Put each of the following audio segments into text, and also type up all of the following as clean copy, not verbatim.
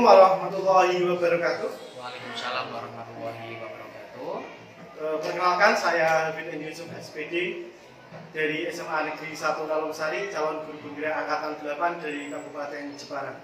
Assalamualaikum warahmatullahi wabarakatuh. Waalaikumsalam warahmatullahi wabarakatuh. Perkenalkan, saya Hafid Yusuf SPD dari SMA Negeri 1 Kalungsari, calon guru penggerak angkatan 8 dari Kabupaten Jepara.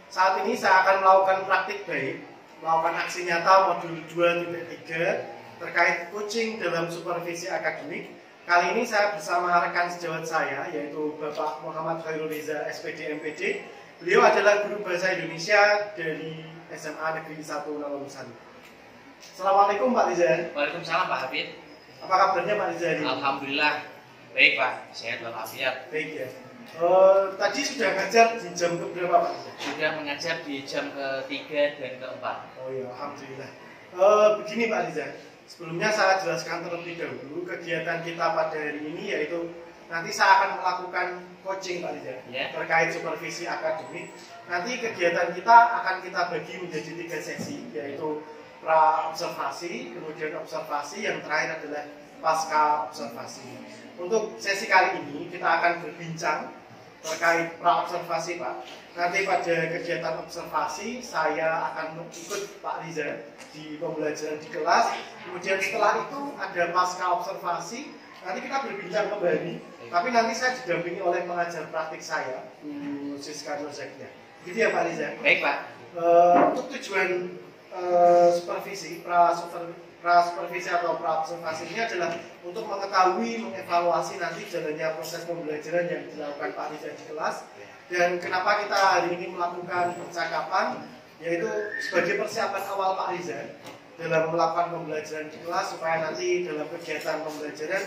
Saat ini saya akan melakukan praktik baik, melakukan aksi nyata modul 2.3 terkait coaching dalam supervisi akademik. Kali ini saya bersama rekan sejawat saya, yaitu Bapak Muhammad Khairul Reza SPD MPD. Beliau adalah guru bahasa Indonesia dari SMA Negeri 1 Kalungsari. Assalamualaikum Pak Reza. Waalaikumsalam Pak Hafid. Apa kabarnya Pak Reza? Alhamdulillah baik Pak, sehat walafiat. Baik ya. Tadi sudah ngajar di jam keberapa Pak? Sudah mengajar di jam ke-3 dan ke-4. Oh ya, alhamdulillah. Begini Pak Riza, sebelumnya saya jelaskan terlebih dahulu kegiatan kita pada hari ini, yaitu nanti saya akan melakukan coaching Pak Riza terkait supervisi akademik. Nanti kegiatan kita akan kita bagi menjadi 3 sesi, yaitu pra-observasi, kemudian observasi, yang terakhir adalah pasca observasi. Untuk sesi kali ini kita akan berbincang terkait pra-observasi Pak. Nanti pada kegiatan observasi saya akan ikut Pak Riza di pembelajaran di kelas. Kemudian setelah itu ada pasca observasi, nanti kita berbincang kembali. Tapi nanti saya didampingi oleh pengajar praktik saya, Bu Siska Nurzakia. Gitu ya Pak Riza? Baik Pak. Untuk tujuan supervisi, pra-supervisi atau pra-observasi ini adalah untuk mengetahui, mengevaluasi nanti jalannya proses pembelajaran yang dilakukan Pak Riza di kelas. Dan kenapa kita hari ini melakukan percakapan, yaitu sebagai persiapan awal Pak Riza dalam melakukan pembelajaran di kelas, supaya nanti dalam kegiatan pembelajaran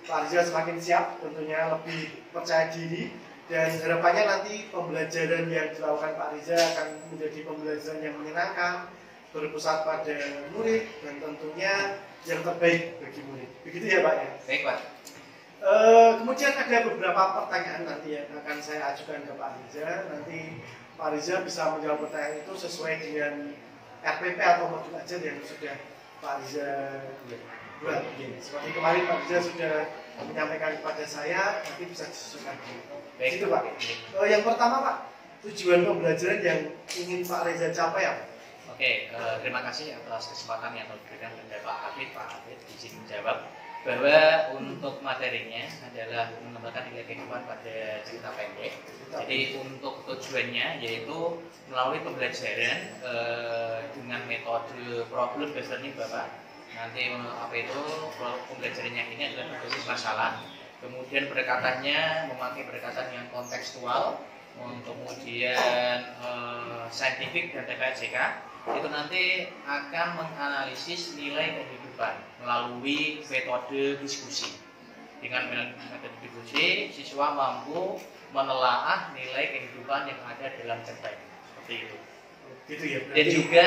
Pak Riza semakin siap, tentunya lebih percaya diri, dan harapannya nanti pembelajaran yang dilakukan Pak Riza akan menjadi pembelajaran yang menyenangkan, berpusat pada murid, dan tentunya yang terbaik bagi murid. Begitu ya Pak ya? Baik Pak. Kemudian ada beberapa pertanyaan nanti yang akan saya ajukan ke Pak Riza. Nanti Pak Riza bisa menjawab pertanyaan itu sesuai dengan RPP atau modul ajar yang sudah Pak Riza buat. Seperti kemarin Pak Riza sudah menyampaikan kepada saya, nanti bisa disesuaikan. Baik itu Pak. Yang pertama Pak, tujuan pembelajaran yang ingin Pak Riza capai apa? Oke, terima kasih atas kesempatan yang diberikan kepada Pak Hafid. Pak Hafid izin menjawab bahwa untuk materinya adalah mengembangkan nilai kehidupan pada cerita pendek. Jadi untuk tujuannya yaitu melalui pembelajaran dengan metode problem based learning Bapak. Nanti apa itu pembelajarannya ini adalah berbasis masalah. Kemudian pendekatannya memakai pendekatan yang kontekstual, kemudian saintifik dan TPJK. Itu nanti akan menganalisis nilai kehidupan melalui metode diskusi. Dengan metode diskusi, siswa mampu menelaah nilai kehidupan yang ada dalam cerita ini. Seperti itu. Gitu ya. Dan juga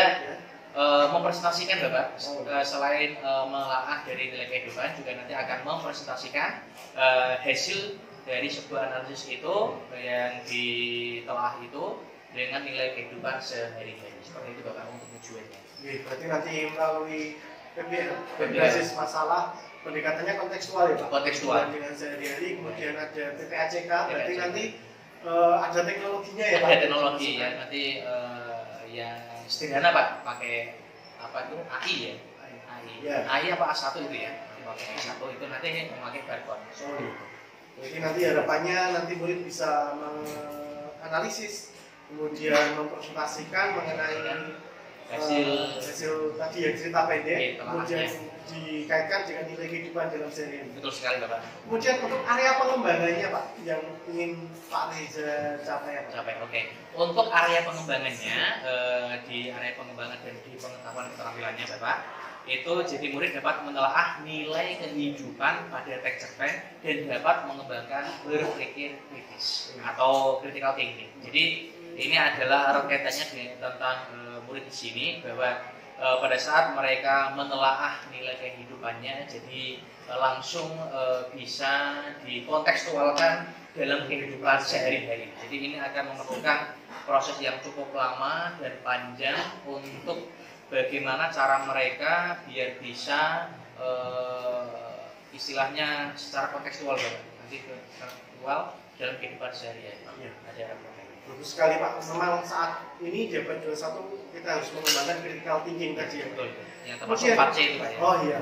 mempresentasikan Bapak, selain menelaah dari nilai kehidupan, juga nanti akan mempresentasikan hasil dari sebuah analisis itu yang ditelah itu dengan nilai kehidupan sehari-hari. Seperti itu Bapak untuk tujuannya. Berarti nanti melalui PBL, berbasis masalah, pendekatannya kontekstual ya Pak? Kontekstual. Dengan sehari-hari, kemudian ada PPACK, berarti nanti ada teknologinya ya Pak? Ada teknologi ya, nanti yang sederhana Pak, pakai apa itu AI ya? AI. Ya. AI apa A1 itu ya? Pakai A1 itu nanti memakai barcode. Jadi nanti harapannya nanti murid bisa menganalisis, kemudian mempresentasikan mengenai hasil tadi yang cerita pendek, kemudian dikaitkan dengan nilai kehidupan dalam sehari-hari. Betul sekali Bapak. Kemudian untuk area pengembangannya Pak, yang ingin Pak Reza capai apa? Oke. Untuk area pengembangannya, di area pengembangan dan di pengetahuan keterampilannya Bapak, itu jadi murid dapat menelaah nilai kehidupan pada teks cerpen dan dapat mengembangkan berpikir kritis atau critical thinking. Jadi ini adalah kaitannya tentang murid di sini, bahwa pada saat mereka menelaah nilai kehidupannya, jadi langsung bisa dikontekstualkan dalam kehidupan sehari-hari. Jadi ini akan memerlukan proses yang cukup lama dan panjang untuk bagaimana cara mereka biar bisa istilahnya secara kontekstual, nanti kontekstual dalam kehidupan sehari-hari. Iya. Ada harapan. Bagus sekali Pak. Memang saat ini di abad 21 kita harus mengembangkan critical thinking tadi ya. Betul. Yang termasuk 4C itu Pak ya. Oh iya.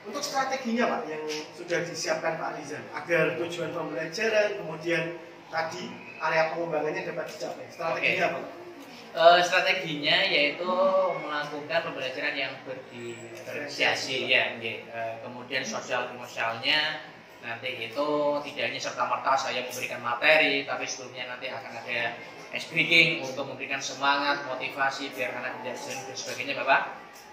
Untuk strateginya Pak yang sudah disiapkan Pak Rizal agar tujuan pembelajaran kemudian tadi area pengembangannya dapat dicapai. Strateginya apa? Strateginya yaitu melakukan pembelajaran yang berdiferensiasi ya, kemudian sosial emosionalnya nanti itu tidak hanya serta-merta saya memberikan materi, tapi sebelumnya nanti akan ada ice breaking untuk memberikan semangat, motivasi biar anak tidak jenuh dan sebagainya Bapak.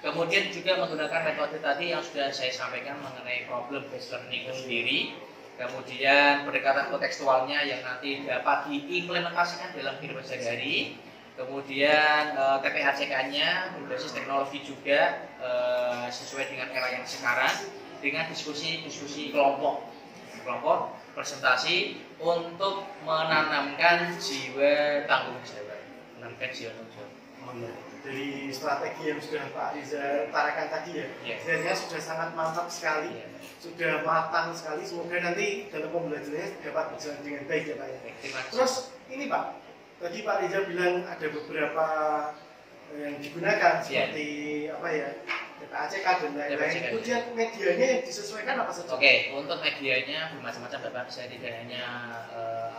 Kemudian juga menggunakan metode tadi yang sudah saya sampaikan mengenai problem based learning itu sendiri. Kemudian pendekatan kontekstualnya yang nanti dapat diimplementasikan dalam kehidupan sehari-hari. Kemudian TPACK-nya berbasis teknologi juga sesuai dengan era yang sekarang dengan diskusi kelompok presentasi untuk menanamkan jiwa tanggung jawab. Dari strategi yang sudah Pak Riza utarakan tadi ya, sebenarnya sudah sangat mantap sekali, sudah matang sekali. Semoga nanti dalam pembelajarannya dapat berjalan dengan baik ya Pak ya. Terus ini Pak, tadi Pak Riza bilang ada beberapa yang digunakan seperti apa ya, TPACK dan lain-lain. Kemudian medianya yang disesuaikan apa saja? Oke, untuk medianya bermacam-macam Bapak. Saya tidak hanya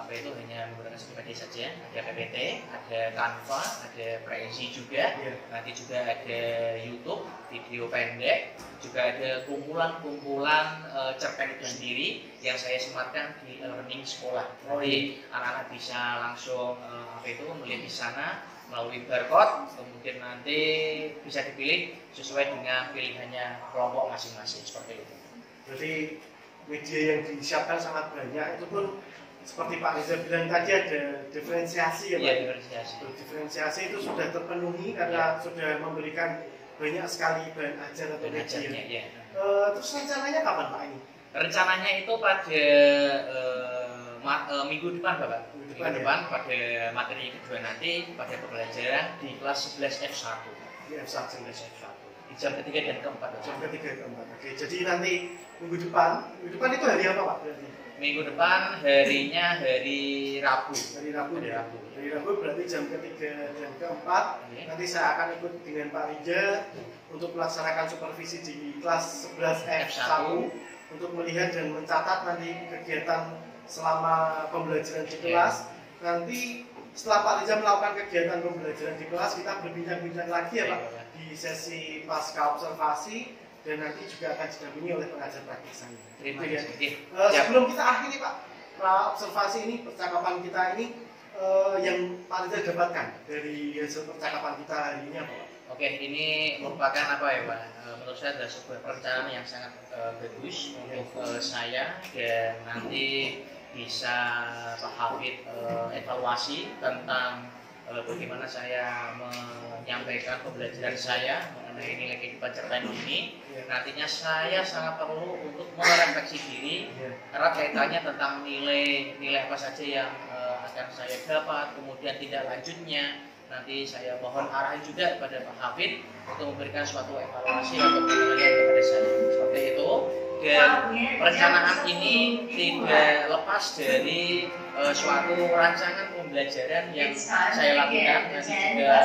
hanya menggunakan satu media saja. Ada PPT, ada Canva, ada Prezi juga. Nanti juga ada YouTube, video pendek, juga ada kumpulan cerpen itu sendiri yang saya sematkan di learning sekolah. Jadi anak-anak bisa langsung melihat di sana melalui barcode, kemudian nanti bisa dipilih sesuai dengan pilihannya kelompok masing-masing seperti itu. Jadi media yang disiapkan sangat banyak, itu pun seperti Pak Riza bilang tadi ada diferensiasi ya Pak. Diferensiasi. Diferensiasi itu sudah terpenuhi karena sudah memberikan banyak sekali bahan ajar atau media. Terus rencananya kapan Pak ini? Rencananya itu pada minggu depan Bapak. Minggu depan pada materi kedua nanti pada pembelajaran di kelas 11 F1. Di F1. Di jam ketiga dan keempat. Jam ketiga dan keempat. Oke, jadi nanti minggu depan itu hari apa Pak? Berarti? Minggu depan harinya hari Rabu. Hari Rabu berarti jam ketiga dan keempat. Nanti saya akan ikut dengan Pak Riza untuk melaksanakan supervisi di kelas 11 F1 untuk melihat dan mencatat nanti kegiatan selama pembelajaran di kelas. Nanti setelah Pak Riza melakukan kegiatan pembelajaran di kelas, kita berbincang-bincang lagi ya Pak di sesi pasca observasi, dan nanti juga akan didampingi oleh pengajar praktik saya. Terima kasih. Sebelum kita akhiri Pak, observasi ini, percakapan kita ini yang Pak Riza dapatkan dari hasil percakapan kita hari ini apa Pak? Oke, ini merupakan apa ya Pak? Menurut saya adalah sebuah perencanaan yang sangat bagus untuk saya, dan nanti bisa Pak Hafid evaluasi tentang bagaimana saya menyampaikan pembelajaran saya mengenai nilai kehidupan cerpen ini. Nantinya saya sangat perlu untuk merefleksi diri karena kaitannya tentang nilai apa saja yang akan saya dapat, kemudian tindak lanjutnya. Nanti saya mohon arahan juga kepada Pak Hafid untuk memberikan suatu evaluasi atau penilaian kepada saya seperti itu. Dan perencanaan ini tidak lepas dari suatu rancangan pembelajaran yang saya lakukan. Nanti juga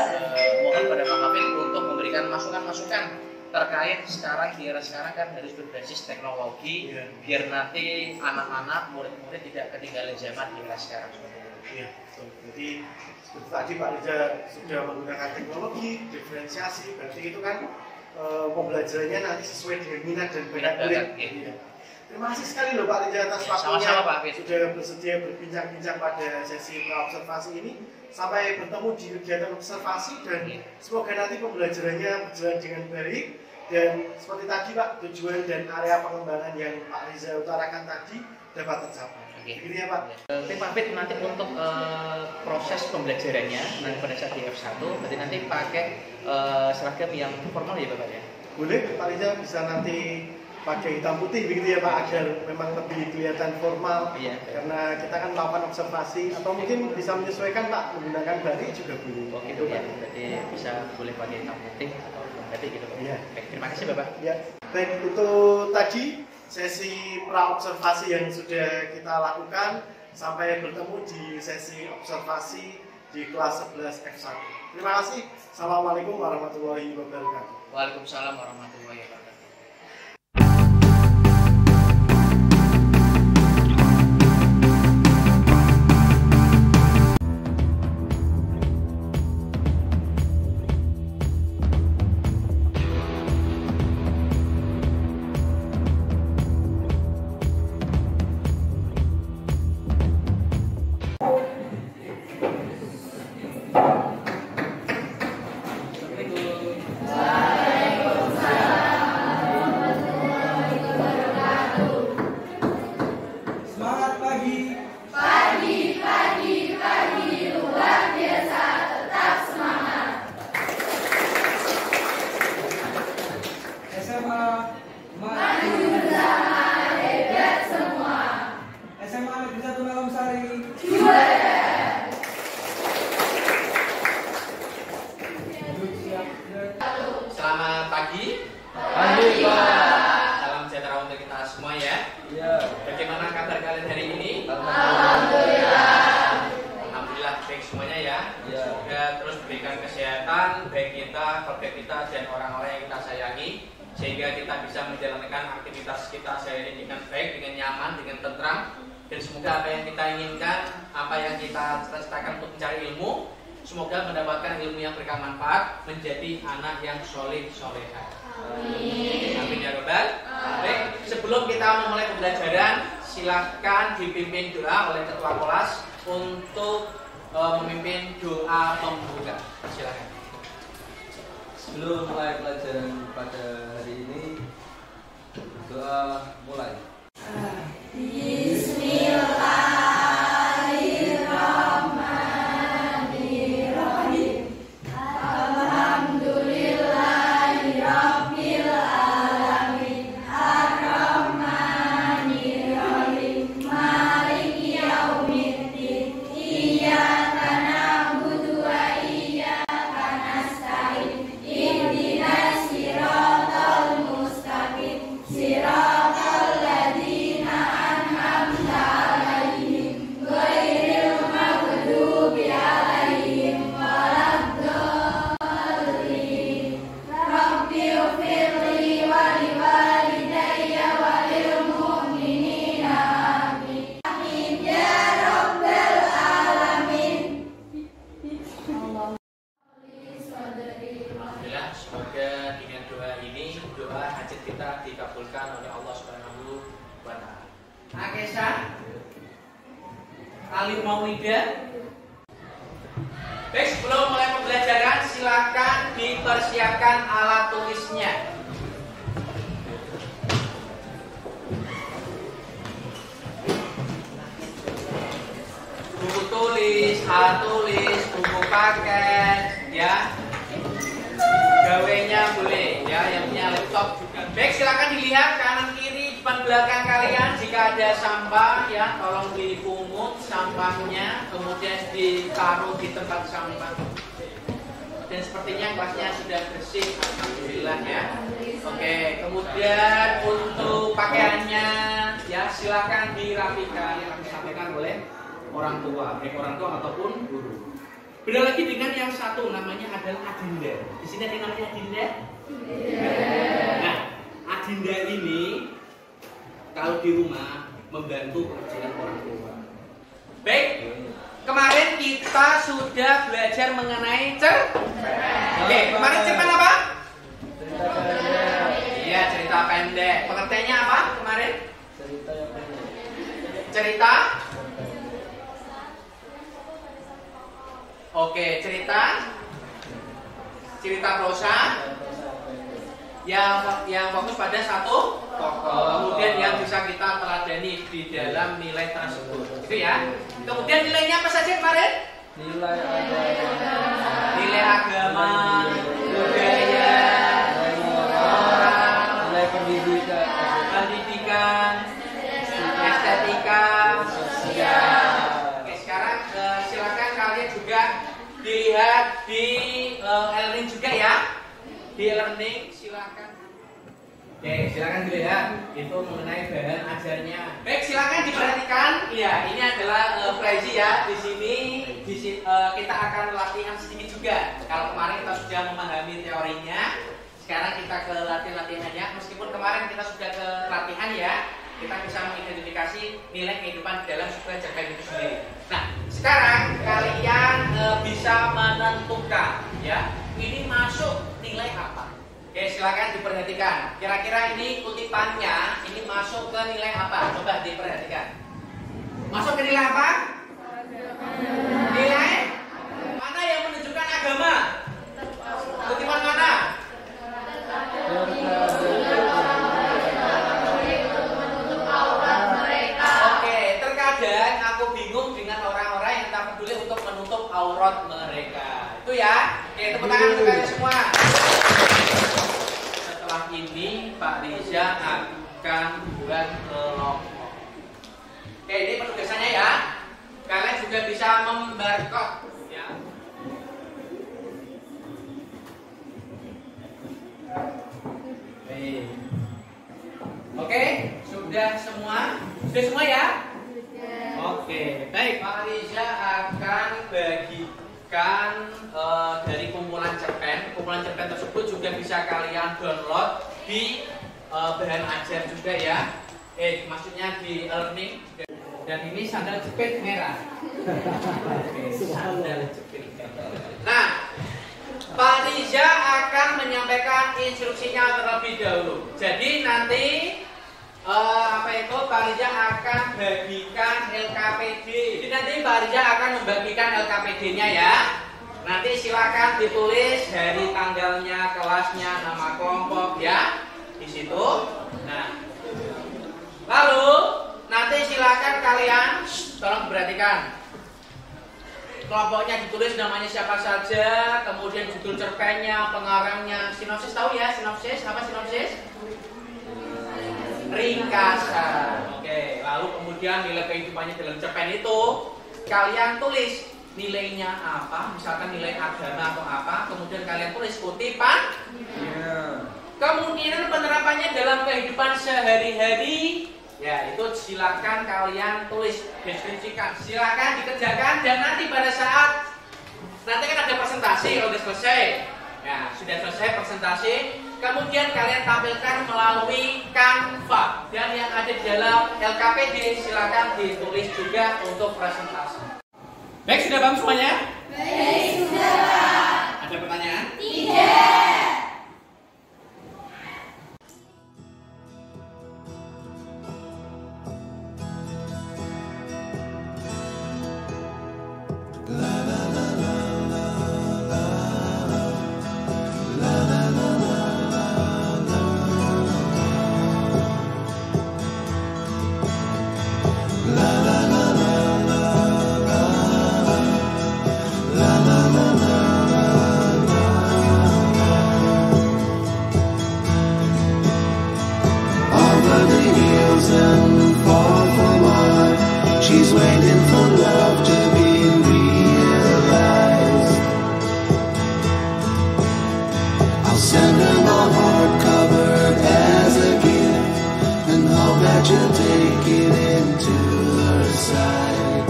mohon pada Pak Hafid untuk memberikan masukan-masukan terkait sekarang di era sekarang kan harus berbasis teknologi biar nanti anak-anak murid-murid tidak ketinggalan zaman di era sekarang. Iya, betul. Jadi seperti tadi Pak Riza sudah menggunakan teknologi diferensiasi, berarti itu kan pembelajarannya nanti sesuai dengan minat dan bakat murid. Iya. Terima kasih sekali loh Pak Riza atas waktunya sudah bersedia berbincang-bincang pada sesi observasi ini. Sampai bertemu di kegiatan observasi dan semoga nanti pembelajarannya berjalan dengan baik. Dan seperti tadi Pak, tujuan dan area pengembangan yang Pak Riza utarakan tadi dapat tercapai. Begini ya Pak. Pak Hafid nanti untuk proses pembelajarannya nanti pada saat di F1 berarti nanti pakai seragam yang formal ya Bapak ya? Boleh, Pak Riza bisa nanti pakai hitam putih begitu ya Pak, agar memang lebih kelihatan formal. Karena kita kan melakukan observasi, atau mungkin bisa menyesuaikan Pak menggunakan batik juga boleh. Oh gitu ya, berarti bisa boleh pakai hitam putih atau batik gitu Pak. Baik, terima kasih Bapak. Ya, baik, itu tadi sesi pra observasi yang sudah kita lakukan. Sampai bertemu di sesi observasi di kelas 11 F1. Terima kasih. Assalamualaikum warahmatullahi wabarakatuh. Waalaikumsalam warahmatullahi wabarakatuh. Selamat pagi. Pagi, Pak. Salam sejahtera untuk kita semua ya. Iya. Bagaimana kabar kalian hari ini? Alhamdulillah. Alhamdulillah baik semuanya ya. Iya. Semoga terus berikan kesehatan baik kita, keluarga kita dan orang-orang yang kita sayangi, sehingga kita bisa menjalankan aktivitas kita sehari-hari dengan baik, dengan nyaman, dengan tentram, dan semoga apa yang kita inginkan, apa yang kita cita-citakan untuk mencari ilmu, semoga mendapatkan ilmu yang bermanfaat, menjadi anak yang soleh-solehah. Amin. Amin ya Rabbal. Baik, sebelum kita memulai pembelajaran, silahkan dipimpin doa oleh ketua kelas untuk memimpin doa pembuka. Silakan. Sebelum mulai pelajaran pada hari ini, doa mulai. Bismillahirrahmanirrahim. Alhamdulillahirabbil alamin. Arrahmanirrahim. Maliki yaumiddin. Iyyaka na'budu wa iyyaka nasta'in. Ihdinas siratal mustaqim. Siratal ladzina an'amta 'alaihim ghairil maghdubi 'alaihim waladdallin. Rabbighfirli wa liwalidayya wa lil mu'minina amin. Amin ya rabbal alamin. Alhamdulillah, semoga dengan doa ini, doa hajat kita dikabulkan oleh Allah Subhanahu wa Ta'ala. Akesa, Alif Mauida. Baik, sebelum mulai pembelajaran, silakan dipersiapkan alat tulisnya. Buku tulis, alat tulis, buku paket, ya. Gawainya boleh, ya, yang punya laptop juga. Baik, silakan dilihat kanan kiri depan belakang kalian. Jika ada sampah, ya, tolong dipungut sampahnya, kemudian ditaruh di tempat sampah. Dan sepertinya kelasnya sudah bersih, alhamdulillah ya. Oke, kemudian untuk pakaiannya, ya, silakan dirapikan, yang disampaikan oleh orang tua, baik orang tua ataupun guru. Beda lagi dengan yang satu, namanya adalah adinda. Di sini ada yang namanya adinda. Nah, adinda ini kalau di rumah membantu pekerjaan orang tua. Baik, kemarin kita sudah belajar mengenai cerpen. Oke, kemarin cerpen apa? Iya, cerita pendek. Pengertiannya apa kemarin? Cerita yang pendek. Cerita. Oke, cerita prosa yang fokus pada satu tokoh, kemudian yang bisa kita teladani di dalam nilai tersebut, gitu ya. Kemudian nilainya apa saja kemarin? Nilai agama, budaya, moral, nilai pendidikan, estetika, sosial. Oke, sekarang silakan kalian juga dilihat di e-learning juga ya. Di e-learning silakan. Oke, silakan dulu ya. Itu mengenai bahan ajarnya. Baik, silakan diperhatikan. Iya, ini adalah Prezi ya. Di sini kita akan latihan sedikit juga. Kalau kemarin kita sudah memahami teorinya, sekarang kita ke latihannya. Meskipun kemarin kita sudah ke latihan ya, kita bisa mengidentifikasi nilai kehidupan dalam sebuah cerpen itu sendiri. Nah, sekarang kalian bisa menentukan ya, ini masuk nilai apa. Oke, silakan diperhatikan. Kira-kira ini kutipannya ini masuk ke nilai apa? Coba diperhatikan. Masuk ke nilai apa? Nilai mana yang menunjukkan agama? Kutipan mana? Oke, terkadang aku bingung dengan orang-orang yang tak peduli untuk menutup aurat mereka. Itu ya. Oke, tepuk tangan untuk kalian semua. Setelah ini Pak Riza akan buat kelompok. Oke, ini penugasannya ya. Kalian juga bisa membarcode ya. Oke, sudah semua? Sudah semua ya? Oke, baik. Pak Riza akan bagikan dari kumpulan cerpen. Kumpulan cerpen tersebut juga bisa kalian download di bahan ajar juga ya. Maksudnya di e-learning. Dan ini sandal jepit merah. Oke, sandal jepit. Nah, Pak Riza akan menyampaikan instruksinya terlebih dahulu. Jadi nanti Pak Riza akan bagikan LKPD. Jadi nanti Pak Riza akan membagikan LKPD-nya ya. Nanti silakan ditulis hari tanggalnya, kelasnya, nama kelompok ya di situ. Nah, lalu nanti silakan kalian tolong perhatikan. Kelompoknya ditulis namanya siapa saja, kemudian judul cerpennya, pengarangnya, sinopsis tahu ya sinopsis? Apa sinopsis? Ringkasan. Oke, lalu kemudian nilai kehidupannya dalam cerpen itu kalian tulis nilainya apa, misalkan nilai agama atau apa, kemudian kalian tulis kutipan. Kemungkinan penerapannya dalam kehidupan sehari-hari. Ya, itu silakan kalian tulis, deskripsikan, silakan dikerjakan dan nanti pada saat nanti kan ada presentasi kalau sudah selesai. Ya, sudah selesai presentasi, kemudian kalian tampilkan melalui Canva dan yang ada di dalam LKPD silakan ditulis juga untuk presentasi. Baik, sudah paham semuanya? Baik, sudah Pak. Ada pertanyaan? Tidak. She's waiting for love to be realized. I'll send her my heart covered as a gift and hope that you'll take it into her side.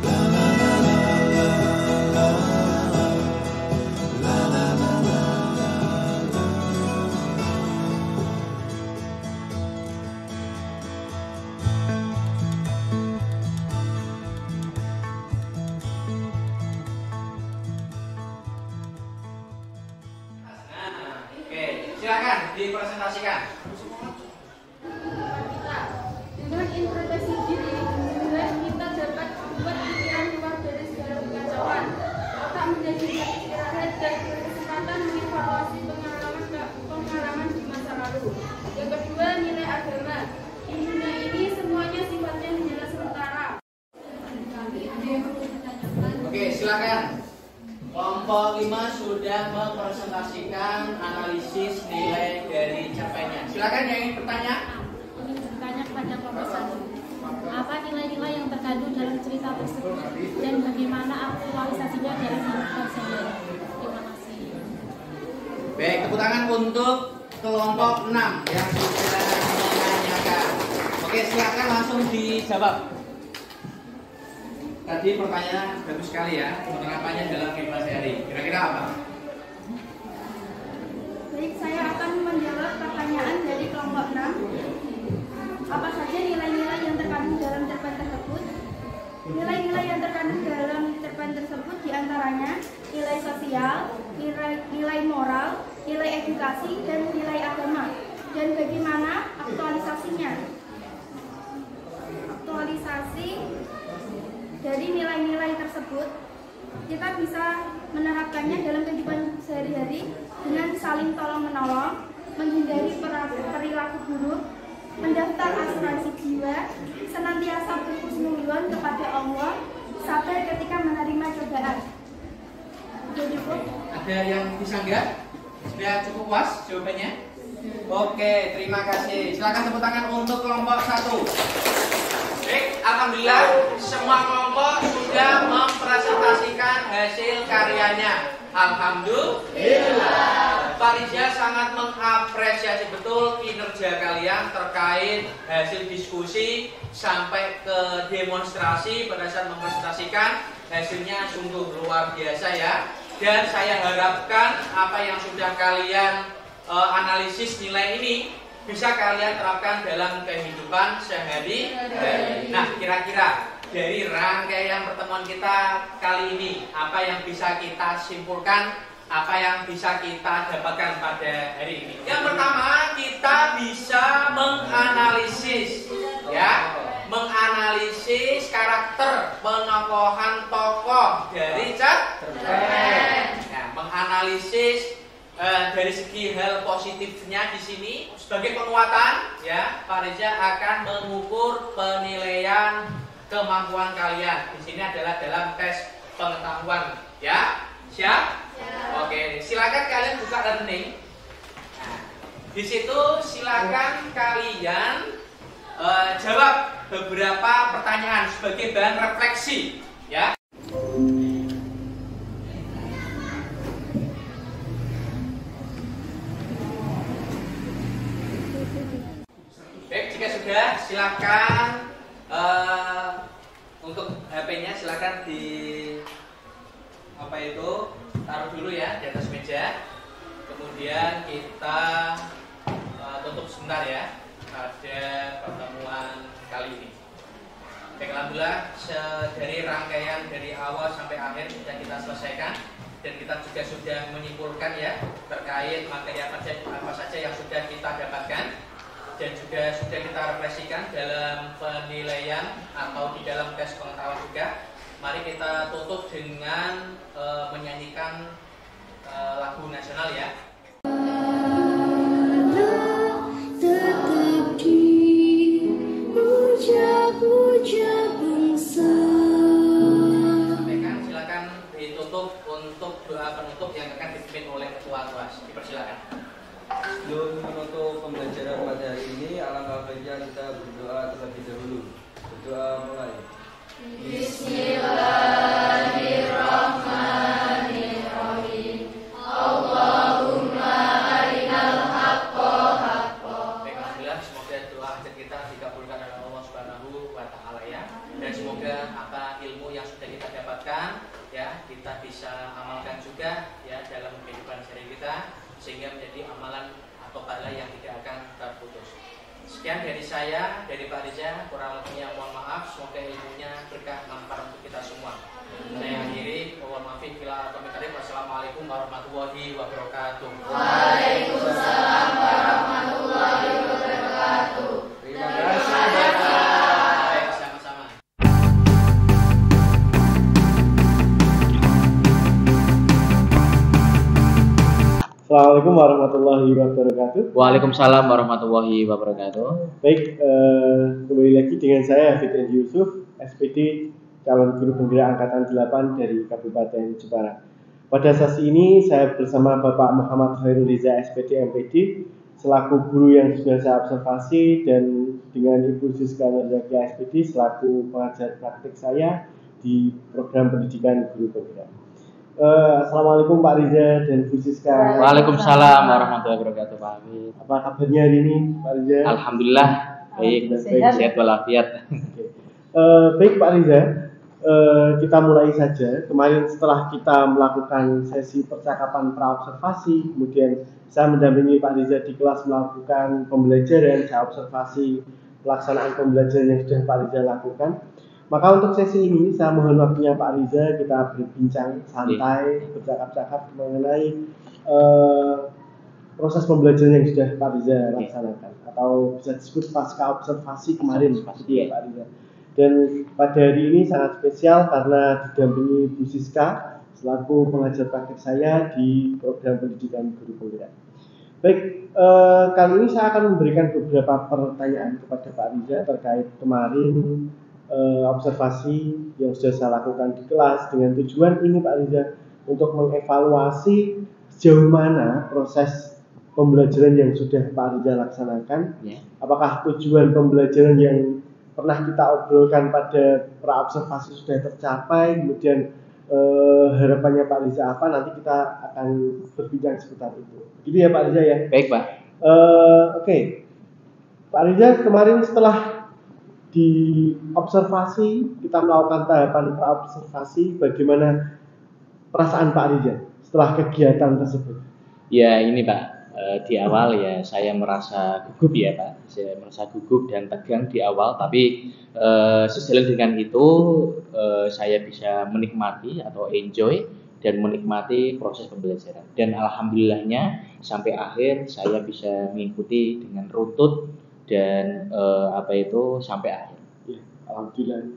La la la la la la la la la. Silakan dipresentasikan. Dengan introspeksi diri, kita dapat membuat pikiran keluar dari segala kekacauan. Tak menjadi istirahat dan berkesempatan mengevaluasi pengalaman di masa lalu. Yang kedua, nilai agama. Di dunia ini semuanya sifatnya hanyalah sementara. Oke, silakan. Kelompok 5 sudah mempresentasikan analisis nilai dari cerpennya. Silakan yang ingin bertanya. Ingin bertanya kepada kelompok 1. Apa nilai-nilai yang terkandung dalam cerita tersebut dan bagaimana aktualisasinya dalam kehidupan sehari-hari? Terima kasih. Baik, tepuk tangan untuk kelompok 6 yang sudah menanyakan. Oke, silakan langsung dijawab. Tadi pertanyaannya bagus sekali ya, penerapannya dalam kehidupan sehari. Kira-kira apa? Baik, saya akan menjawab pertanyaan dari kelompok 6. Apa saja nilai-nilai yang terkandung dalam cerpen tersebut? Nilai-nilai yang terkandung dalam cerpen tersebut diantaranya nilai sosial, nilai moral, nilai edukasi, dan nilai agama. Dan bagaimana aktualisasinya? Aktualisasi dari nilai-nilai tersebut kita bisa menerapkannya dalam kehidupan sehari-hari dengan saling tolong-menolong, menghindari perilaku buruk, mendaftar asuransi jiwa, senantiasa berhusnuzon kepada Allah, sabar ketika menerima cobaan. Jadi ada yang bisa enggak? Sudah cukup puas jawabannya? Oke, terima kasih. Silakan tepuk tangan untuk kelompok 1. Baik, alhamdulillah semua kelompok sudah mempresentasikan hasil karyanya. Alhamdulillah. Pak Riza sangat mengapresiasi betul kinerja kalian terkait hasil diskusi sampai ke demonstrasi pada saat mempresentasikan. Hasilnya sungguh luar biasa ya. Dan saya harapkan apa yang sudah kalian analisis nilai ini bisa kalian terapkan dalam kehidupan sehari-hari. Nah, kira-kira dari rangkaian pertemuan kita kali ini, apa yang bisa kita simpulkan, apa yang bisa kita dapatkan pada hari ini? Yang pertama, kita bisa menganalisis, ya, menganalisis karakter penokohan tokoh dari cerpen. Nah, menganalisis dari segi hal positifnya di sini sebagai penguatan, ya, Pak Reza akan mengukur penilaian kemampuan kalian. Di sini adalah dalam tes pengetahuan, ya. Siap? Oke, silakan kalian buka learning. Nah, di situ silakan kalian jawab beberapa pertanyaan sebagai bahan refleksi, ya. Baik, jika sudah, silakan untuk HP-nya silakan di taruh dulu ya di atas meja. Kemudian kita tutup sebentar ya pada pertemuan kali ini. Baik, alhamdulillah dari rangkaian dari awal sampai akhir sudah kita selesaikan dan kita juga sudah menyimpulkan ya terkait materi apa saja yang sudah kita dapatkan dan juga sudah kita refleksikan dalam penilaian atau di dalam tes pengetahuan juga. Mari kita tutup dengan menyanyikan lagu nasional ya. Tetap di puja-puja bangsa. Sampaikan, silakan ditutup untuk doa penutup yang akan dipimpin oleh ketua UAS. Dipersilakan. Sebelum menutup pembelajaran pada hari ini, alangkah baiknya kita berdoa terlebih dahulu. Berdoa mulai. Bismillahirrahmanirrahim. Allahumma arinal haqqa haqqa. Baik, alhamdulillah semoga doa hajat kita dikabulkan oleh Allah Subhanahu wa taala ya. Dan semoga apa ilmu yang sudah kita dapatkan ya, kita bisa amalkan juga ya dalam kehidupan sehari kita sehingga menjadi amalan atau pahala yang tidak akan terputus. Sekian dari saya, dari Pak Riza, kurang lebihnya mohon maaf. Semoga ilmunya berkah manfaat untuk kita semua. Saya akhiri, mohon maaf bila atau minta. Wassalamualaikum warahmatullahi wabarakatuh. Waalaikumsalam warahmatullahi wabarakatuh. Terima kasih. Baik, sama-sama. Assalamualaikum warahmatullahi wabarakatuh. Waalaikumsalam warahmatullahi wabarakatuh. Baik, kembali lagi dengan saya Fitri Yusuf, SPD calon guru penggerak angkatan 8 dari Kabupaten Jepara. Pada sesi ini saya bersama Bapak Muhammad Khairul Riza SPD MPD selaku guru yang sudah saya observasi dan dengan Ibu Siska Nurjaki SPD selaku pengajar praktik saya di program pendidikan guru penggerak. Assalamualaikum Pak Riza dan Bu Siska. Waalaikumsalam warahmatullahi wabarakatuh Pak Hamid. Apa kabarnya hari ini Pak Riza? Alhamdulillah baik, sehat walafiat. Baik Pak Riza, kita mulai saja. Kemarin setelah kita melakukan sesi percakapan praobservasi, kemudian saya mendampingi Pak Riza di kelas melakukan pembelajaran, saya observasi pelaksanaan pembelajaran yang sudah Pak Riza lakukan. Maka untuk sesi ini saya mohon waktunya Pak Riza, kita berbincang santai, bercakap-cakap mengenai proses pembelajaran yang sudah Pak Riza laksanakan, atau bisa disebut pasca observasi kemarin, Pak Riza. Dan pada hari ini sangat spesial karena didampingi Bu Siska selaku pengajar praktik saya di program pendidikan guru penggerak. Baik, kali ini saya akan memberikan beberapa pertanyaan kepada Pak Riza terkait kemarin observasi yang sudah saya lakukan di kelas, dengan tujuan ini Pak Riza untuk mengevaluasi sejauh mana proses pembelajaran yang sudah Pak Riza laksanakan. Apakah tujuan pembelajaran yang pernah kita obrolkan pada praobservasi sudah tercapai, kemudian harapannya Pak Riza apa, nanti kita akan berbincang seputar itu. Gitu ya Pak Riza ya? Baik Pak. Oke. Pak Riza, kemarin setelah di observasi, kita melakukan tahapan praobservasi, bagaimana perasaan Pak Riza setelah kegiatan tersebut? Ya ini Pak, di awal ya saya merasa gugup ya Pak, saya merasa gugup dan tegang di awal, tapi sejalan dengan itu saya bisa menikmati atau enjoy dan menikmati proses pembelajaran, dan alhamdulillahnya sampai akhir saya bisa mengikuti dengan runtut dan sampai akhir. Ya, alhamdulillah.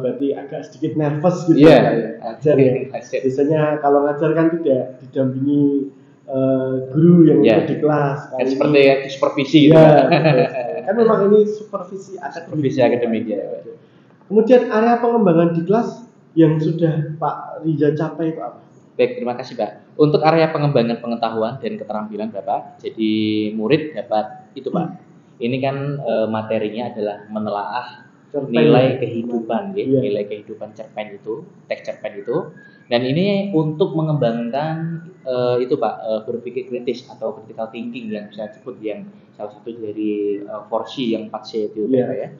Berarti agak sedikit nervous gitu ngajar ya. Biasanya kalau ngajar kan tidak didampingi guru yang ada di kelas. Kan seperti supervisi gitu. Kan memang ini supervisi akademik. Ya. Kemudian area pengembangan di kelas yang sudah Pak Riza capai itu apa? Baik, terima kasih Pak. Untuk area pengembangan pengetahuan dan keterampilan Bapak, jadi murid dapat itu Pak. Ini kan materinya adalah menelaah nilai kehidupan, nilai kehidupan cerpen itu, teks cerpen itu. Dan ini untuk mengembangkan itu Pak, berpikir kritis atau critical thinking yang saya sebut, yang salah satu dari 4C yang 4C itu ya.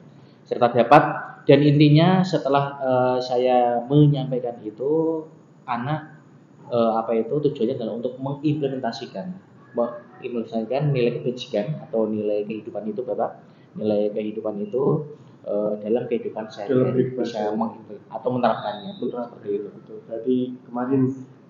Serta dapat, dan intinya setelah saya menyampaikan itu, anak tujuannya adalah untuk mengimplementasikan nilai kebajikan atau nilai kehidupan itu Bapak, nilai kehidupan itu dalam kehidupan sehari-hari, bisa atau menerapkannya. Seperti itu. Berarti kemarin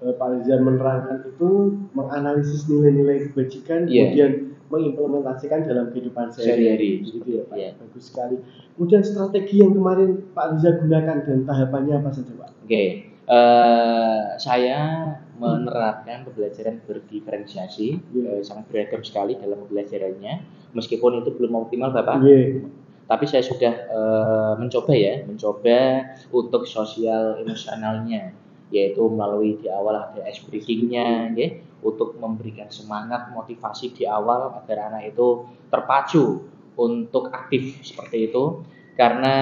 Pak Riza menerangkan itu, menganalisis nilai-nilai kebajikan, kemudian mengimplementasikan dalam kehidupan sehari-hari. Gitu ya Pak. Bagus sekali. Kemudian strategi yang kemarin Pak Riza gunakan dan tahapannya apa saja Pak? Saya menerapkan pembelajaran berdiferensiasi, sangat beragam sekali dalam pembelajarannya, meskipun itu belum optimal Bapak. Tapi saya sudah mencoba untuk sosial emosionalnya, yaitu melalui di awal ada ice breaking-nya, untuk memberikan semangat, motivasi di awal agar anak itu terpacu untuk aktif seperti itu. Karena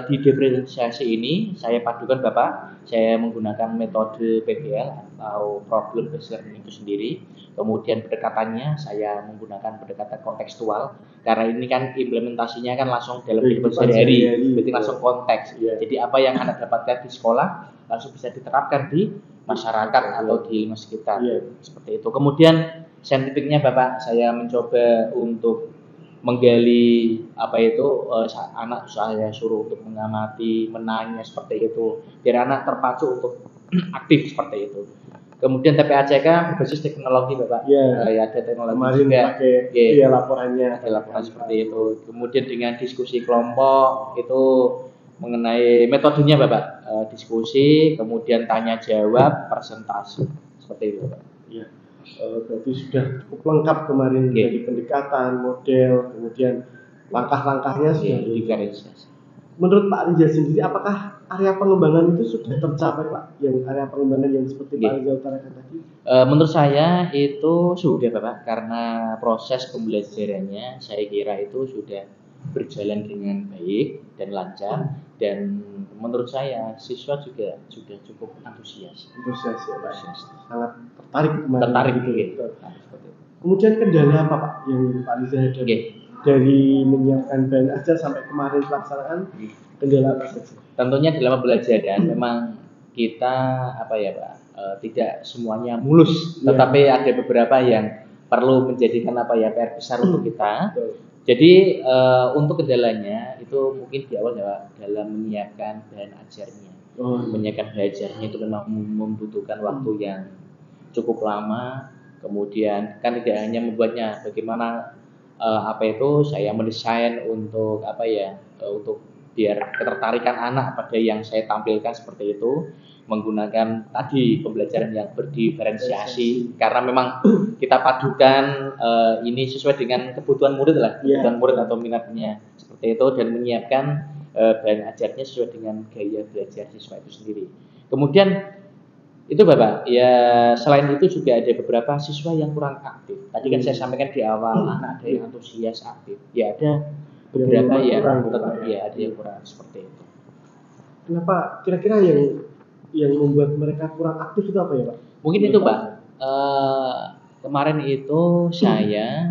di diferensiasi ini saya padukan Bapak, saya menggunakan metode PBL atau problem based learning itu sendiri. Kemudian pendekatannya saya menggunakan pendekatan kontekstual, karena ini kan implementasinya kan langsung dalam kehidupan sehari-hari, berarti langsung konteks. Jadi apa yang anak dapatkan di sekolah langsung bisa diterapkan di masyarakat atau di lingkungan sekitar, seperti itu. Kemudian saintifiknya Bapak, saya mencoba untuk menggali anak saya suruh untuk mengamati, menanya seperti itu, biar anak terpacu untuk aktif seperti itu. Kemudian TPACK berbasis teknologi Bapak, ada teknologi juga, laporannya ada laporan seperti itu. Kemudian dengan diskusi kelompok itu mengenai metodenya Bapak, diskusi, kemudian tanya jawab, presentasi, seperti itu Bapak. Berarti sudah cukup lengkap kemarin dari pendekatan, model, kemudian langkah-langkahnya sudah diferensiasi. Menurut Pak Riza sendiri, apakah area pengembangan itu sudah tercapai Pak? Yang area pengembangan yang seperti Pak Riza utarakan tadi? Menurut saya itu sudah Bapak, karena proses pembelajarannya saya kira itu sudah berjalan dengan baik dan lancar, dan menurut saya siswa juga sudah cukup antusias. Sangat tertarik gitu. Kemudian kendala apa Pak yang Pak Riza hadapi dari menyiapkan bahan ajar sampai kemarin pelaksanaan, kendala apa saja? Tentunya dalam pembelajaran memang kita tidak semuanya mulus, tetapi ada beberapa yang perlu menjadikan PR besar untuk kita. Jadi untuk kendalanya itu mungkin di awal dalam menyiapkan bahan ajarnya. Menyiapkan bahan ajarnya itu memang membutuhkan waktu yang cukup lama. Kemudian kan tidak hanya membuatnya, bagaimana saya mendesain untuk untuk biar ketertarikan anak pada yang saya tampilkan seperti itu, menggunakan tadi pembelajaran yang berdiferensiasi, karena memang kita padukan ini sesuai dengan kebutuhan murid lah, kebutuhan murid atau minatnya seperti itu, dan menyiapkan bahan ajarnya sesuai dengan gaya belajar siswa itu sendiri. Kemudian itu Bapak, ya selain itu juga ada beberapa siswa yang kurang aktif. Tadi kan saya sampaikan di awal, anak ada yang antusias aktif, ya ada beberapa yang tetap ada yang kurang seperti itu. Kenapa kira-kira yang membuat mereka kurang aktif itu apa ya Pak? Mungkin itu Pak, kemarin itu saya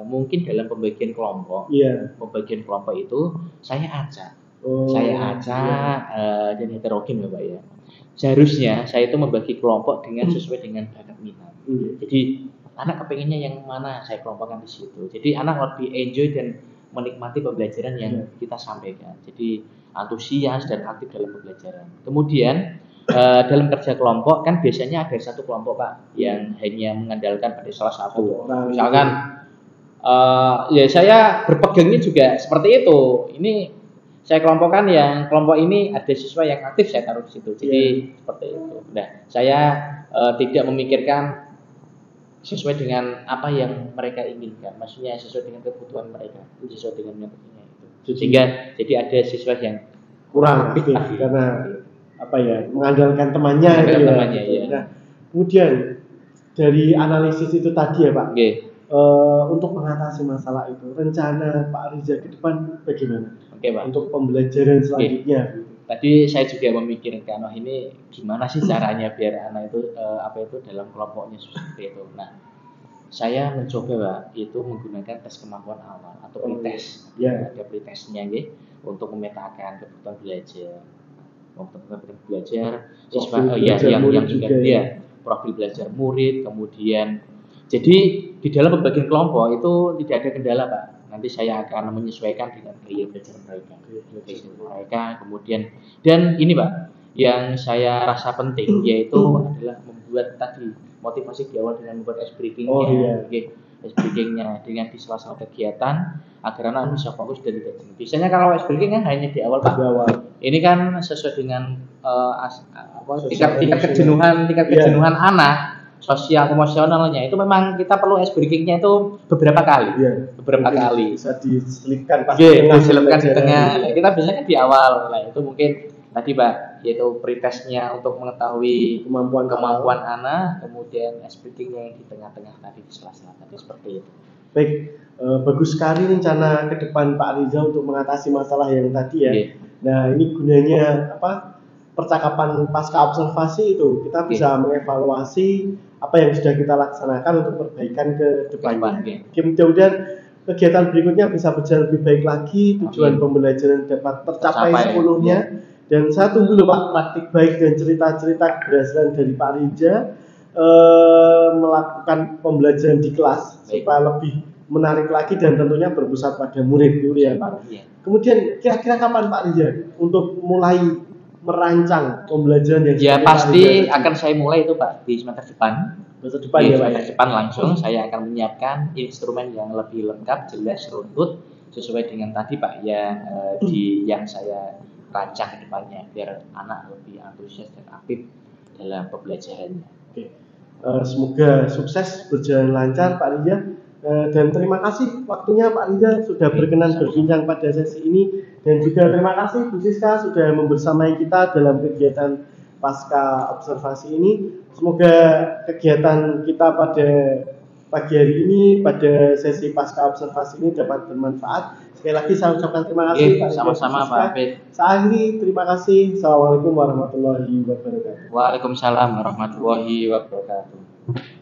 mungkin dalam pembagian kelompok, pembagian kelompok itu saya acak, dan heterogen ya Pak ya. Seharusnya saya itu membagi kelompok dengan sesuai dengan bakat minat. Jadi anak kepengennya yang mana saya kelompokkan di situ. Jadi anak lebih enjoy dan menikmati pembelajaran yang kita sampaikan. Jadi antusias dan aktif dalam pembelajaran. Kemudian dalam kerja kelompok kan biasanya ada satu kelompok Pak yang hanya mengandalkan pada salah satu. Misalkan ya saya berpegangnya juga seperti itu. Ini saya kelompokkan yang kelompok ini ada siswa yang aktif saya taruh di situ. Jadi seperti itu. Nah, saya tidak memikirkan sesuai dengan apa yang mereka inginkan. Maksudnya sesuai dengan kebutuhan mereka, sesuai dengan minatnya itu. Sehingga jadi ada siswa yang kurang aktif karena mengandalkan temannya. Nah, kemudian dari analisis itu tadi ya Pak. Untuk mengatasi masalah itu, rencana Pak Riza ke depan bagaimana? Pak. Untuk pembelajaran selanjutnya. Tadi saya juga memikirkan, ini gimana sih caranya biar anak itu dalam kelompoknya seperti itu. Nah, saya mencoba Pak, itu menggunakan tes kemampuan awal atau pretest. Ada pretestnya untuk memetakan kebutuhan belajar, siswa yang juga profil belajar murid, kemudian jadi di dalam pembagian kelompok itu tidak ada kendala Pak. Nanti saya akan menyesuaikan dengan gaya belajar mereka. Kemudian dan ini Pak, yang saya rasa penting yaitu adalah membuat tadi motivasi di awal dengan membuat ice breaking-nya, ice breaking-nya dengan di sela-sela kegiatan agar anak bisa fokus dan tidak jenuh. Biasanya kalau ice breaking kan hanya di awal Pak. Ini kan sesuai dengan tingkat kejenuhan anak. Sosial emosionalnya itu memang kita perlu ice breaking-nya itu beberapa kali. Bisa diselipkan di tengah. Nah, kita biasanya di awal. Nah, itu mungkin tadi Pak, yaitu pretestnya untuk mengetahui kemampuan anak, kemudian ice breaking-nya yang di tengah-tengah tadi di sela-sela tadi seperti itu. Baik, bagus sekali rencana ke depan Pak Riza untuk mengatasi masalah yang tadi ya. Nah, ini gunanya percakapan pasca observasi itu kita bisa mengevaluasi apa yang sudah kita laksanakan untuk perbaikan ke depannya. Mudah-mudahan kegiatan berikutnya bisa berjalan lebih baik lagi, tujuan pembelajaran dapat tercapai sepenuhnya. Dan saya tunggu loh Pak praktik baik dan cerita-cerita keberhasilan dari Pak Riza melakukan pembelajaran di kelas supaya lebih menarik lagi dan tentunya berpusat pada murid dulu ya Pak. Kemudian kira-kira kapan Pak Riza untuk mulai merancang pembelajaran yang pasti akan saya mulai itu Pak di semester depan. Semester depan langsung saya akan menyiapkan instrumen yang lebih lengkap, jelas, runtut sesuai dengan tadi Pak yang saya rancang ke depannya biar anak lebih antusias dan aktif dalam pembelajarannya. Semoga sukses, berjalan lancar Pak Riza. Dan terima kasih waktunya Pak Riza sudah berkenan berbincang pada sesi ini, dan juga terima kasih Bu Siska sudah membersamai kita dalam kegiatan pasca observasi ini. Semoga kegiatan kita pada pagi hari ini pada sesi pasca observasi ini dapat bermanfaat. Sekali lagi saya ucapkan terima kasih Pak. Sama-sama Pak Hafid. Saya akhiri, terima kasih. Assalamualaikum warahmatullahi wabarakatuh. Waalaikumsalam warahmatullahi wabarakatuh.